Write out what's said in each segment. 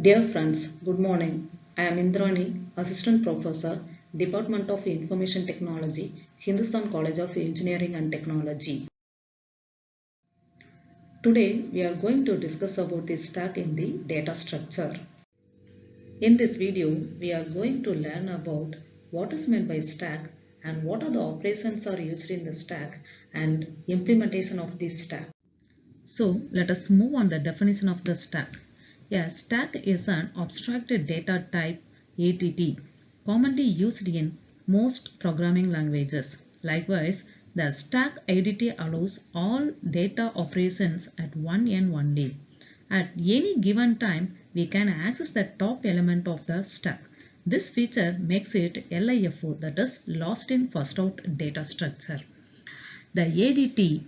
Dear friends, good morning. I am Indrani, Assistant Professor, Department of Information Technology, Hindustan College of Engineering and Technology. Today, we are going to discuss about the stack in the data structure. In this video, we are going to learn about what is meant by stack and what are the operations are used in the stack and implementation of this stack. So let us move on the definition of the stack. A stack is an abstracted data type ADT, commonly used in most programming languages. Likewise, the stack ADT allows all data operations at one end only. At any given time, we can access the top element of the stack. This feature makes it LIFO, that is lost in first out data structure. The ADT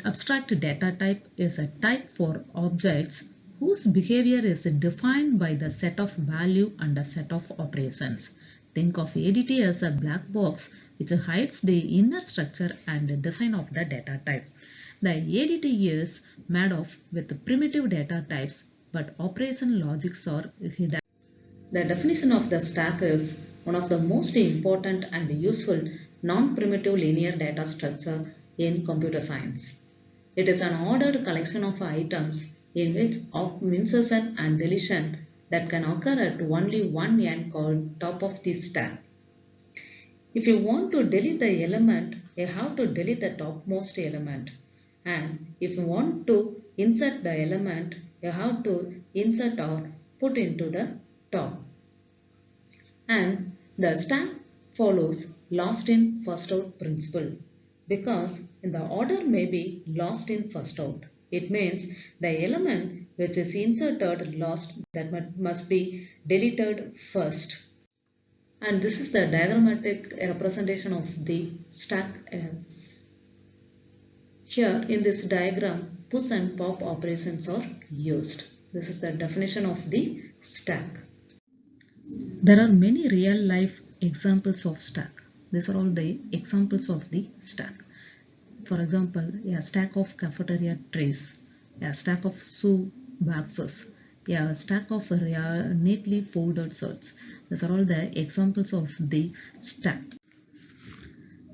abstract data type is a type for objects whose behavior is defined by the set of value and a set of operations. Think of ADT as a black box which hides the inner structure and design of the data type. The ADT is made of with primitive data types, but operation logics are hidden. The definition of the stack is one of the most important and useful non-primitive linear data structure in computer science. It is an ordered collection of items in which insertion and deletion that can occur at only one end called top of the stack. If you want to delete the element, you have to delete the topmost element. And if you want to insert the element, you have to insert or put into the top. And the stack follows last in first out principle because the order may be lost in first out. It means the element which is inserted last that must be deleted first. And this is the diagrammatic representation of the stack. Here in this diagram, push and pop operations are used. This is the definition of the stack. There are many real life examples of stack. These are all the examples of the stack. For example, a stack of cafeteria trays, a stack of shoe boxes, a stack of neatly folded shirts. These are all the examples of the stack.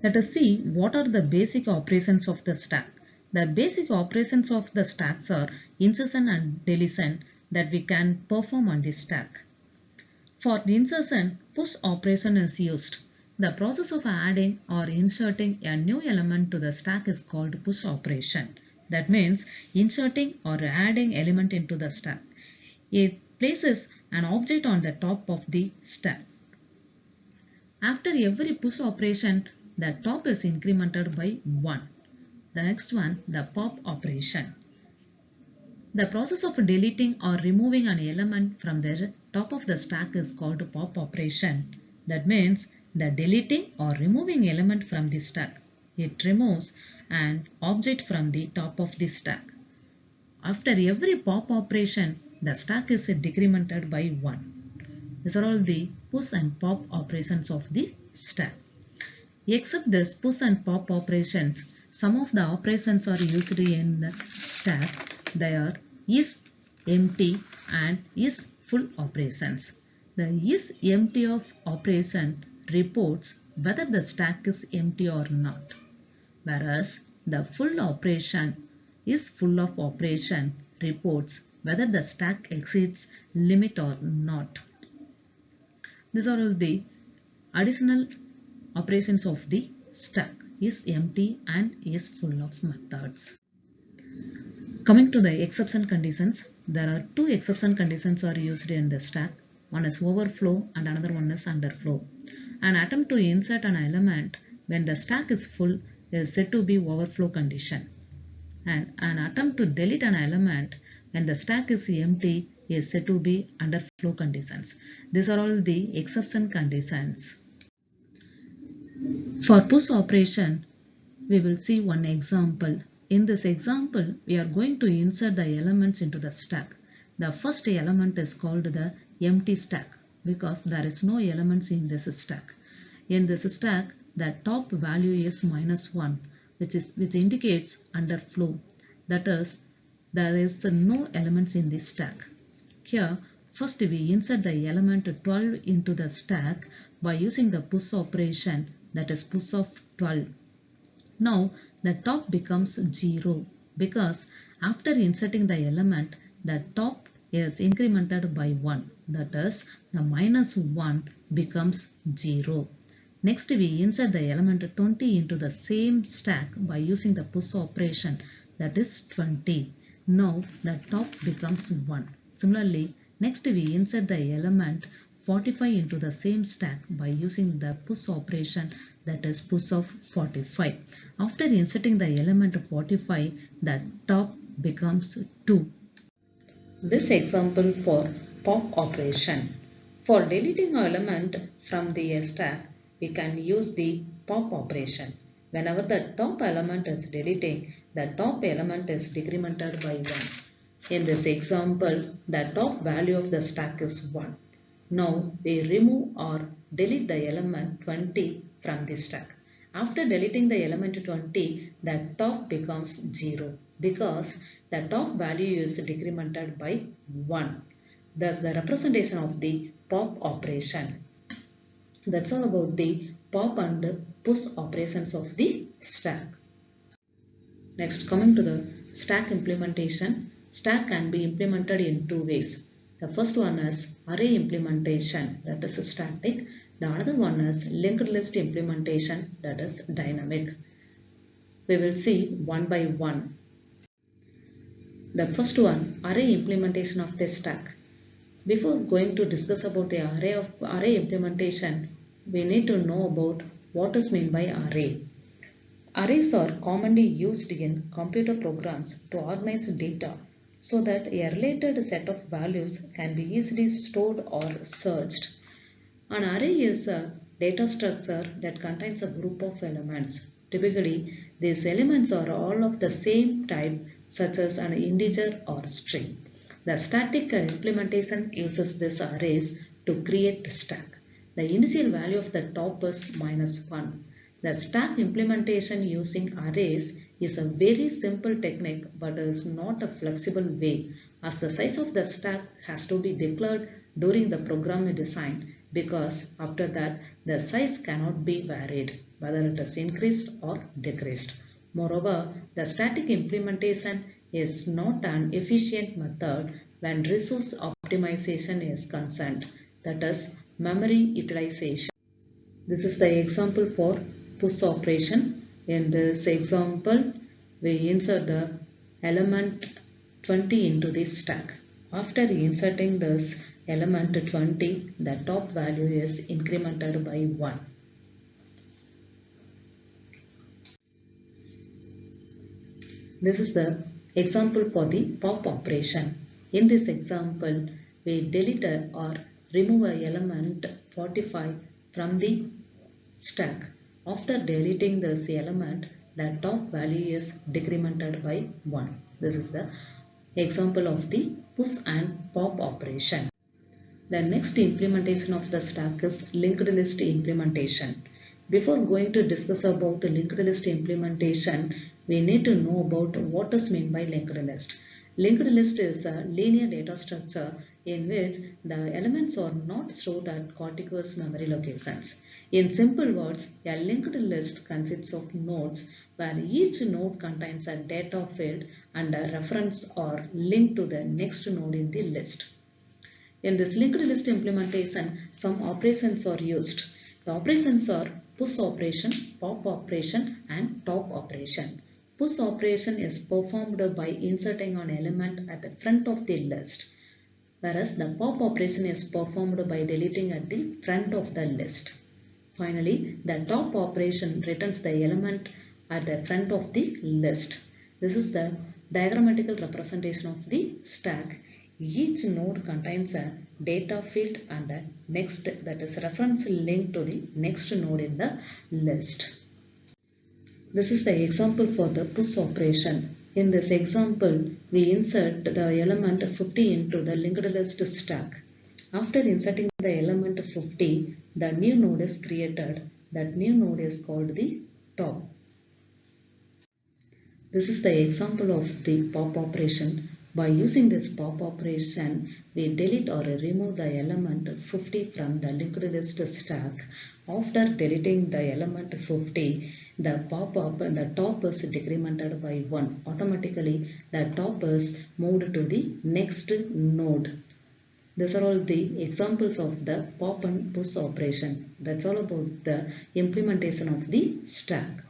Let us see what are the basic operations of the stack. The basic operations of the stacks are insertion and deletion that we can perform on the stack. For the insertion, push operation is used. The process of adding or inserting a new element to the stack is called push operation. That means inserting or adding element into the stack. It places an object on the top of the stack. After every push operation, the top is incremented by 1. The next one, the pop operation. The process of deleting or removing an element from the top of the stack is called pop operation. That means the deleting or removing element from the stack. It removes an object from the top of the stack. After every pop operation, the stack is decremented by 1. These are all the push and pop operations of the stack. Except this push and pop operations, some of the operations are used in the stack. They are is empty and is full operations. The is empty of operation reports whether the stack is empty or not, whereas the full operation is full of operation reports whether the stack exceeds limit or not. These are all the additional operations of the stack, is empty and is full of methods. Coming to the exception conditions, there are two exception conditions are used in the stack. One is overflow and another one is underflow. An attempt to insert an element when the stack is full is said to be overflow condition. And an attempt to delete an element when the stack is empty is said to be underflow conditions. These are all the exception conditions. For push operation, we will see one example. In this example, we are going to insert the elements into the stack. The first element is called the empty stack because there is no elements in this stack. In this stack, the top value is -1, which indicates underflow. That is, there is no elements in this stack. Here, first we insert the element 12 into the stack by using the push operation, that is push of 12. Now the top becomes 0 because after inserting the element, the top is incremented by 1, that is the minus 1 becomes 0. Next we insert the element 20 into the same stack by using the push operation, that is 20. Now the top becomes 1. Similarly, next we insert the element 45 into the same stack by using the push operation, that is push of 45. After inserting the element 45, the top becomes 2. This example for pop operation. For deleting an element from the stack, we can use the pop operation. Whenever the top element is deleting, the top element is decremented by 1. In this example, the top value of the stack is 1. Now we remove or delete the element 20 from the stack. After deleting the element 20, the top becomes 0 because the top value is decremented by 1. Thus the representation of the pop operation. That's all about the pop and push operations of the stack. Next, coming to the stack implementation. Stack can be implemented in two ways. The first one is array implementation, that is static. The other one is linked list implementation, that is dynamic. We will see one by one. The first one, array implementation of the stack. Before going to discuss about the array implementation, we need to know about what is meant by array. Arrays are commonly used in computer programs to organize data so that a related set of values can be easily stored or searched. An array is a data structure that contains a group of elements. Typically, these elements are all of the same type, such as an integer or string. The static implementation uses these arrays to create the stack. The initial value of the top is -1. The stack implementation using arrays is a very simple technique but is not a flexible way, as the size of the stack has to be declared during the program design, because after that the size cannot be varied, whether it is increased or decreased. Moreover, the static implementation is not an efficient method when resource optimization is concerned, that is memory utilization. This is the example for push operation. In this example, we insert the element 20 into the stack. After inserting this element 20, the top value is incremented by 1. This is the example for the pop operation. In this example, we delete or remove an element 45 from the stack. After deleting this element, the top value is decremented by 1. This is the example of the push and pop operation. The next implementation of the stack is linked list implementation. Before going to discuss about the linked list implementation, we need to know about what is meant by linked list. Linked list is a linear data structure in which the elements are not stored at contiguous memory locations. In simple words, a linked list consists of nodes where each node contains a data field and a reference or link to the next node in the list. In this linked list implementation, some operations are used. The operations are push operation, pop operation and top operation. Push operation is performed by inserting an element at the front of the list, whereas the pop operation is performed by deleting at the front of the list. Finally, the top operation returns the element at the front of the list. This is the diagrammatical representation of the stack. Each node contains a data field and a next, that is reference link to the next node in the list. This is the example for the push operation. In this example, we insert the element 50 into the linked list stack. After inserting the element 50, the new node is created. That new node is called the top. This is the example of the pop operation. By using this pop operation, we delete or remove the element 50 from the linked list stack. After deleting the element 50, the top is decremented by 1. Automatically, the top is moved to the next node. These are all the examples of the pop and push operation. That's all about the implementation of the stack.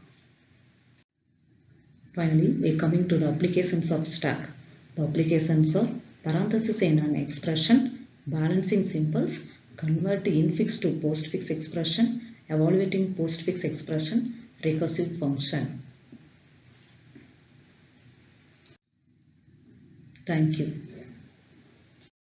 Finally, we are coming to the applications of stack. The applications are parenthesis in an expression, balancing symbols, converting infix to postfix expression, evaluating postfix expression, recursive function. Thank you.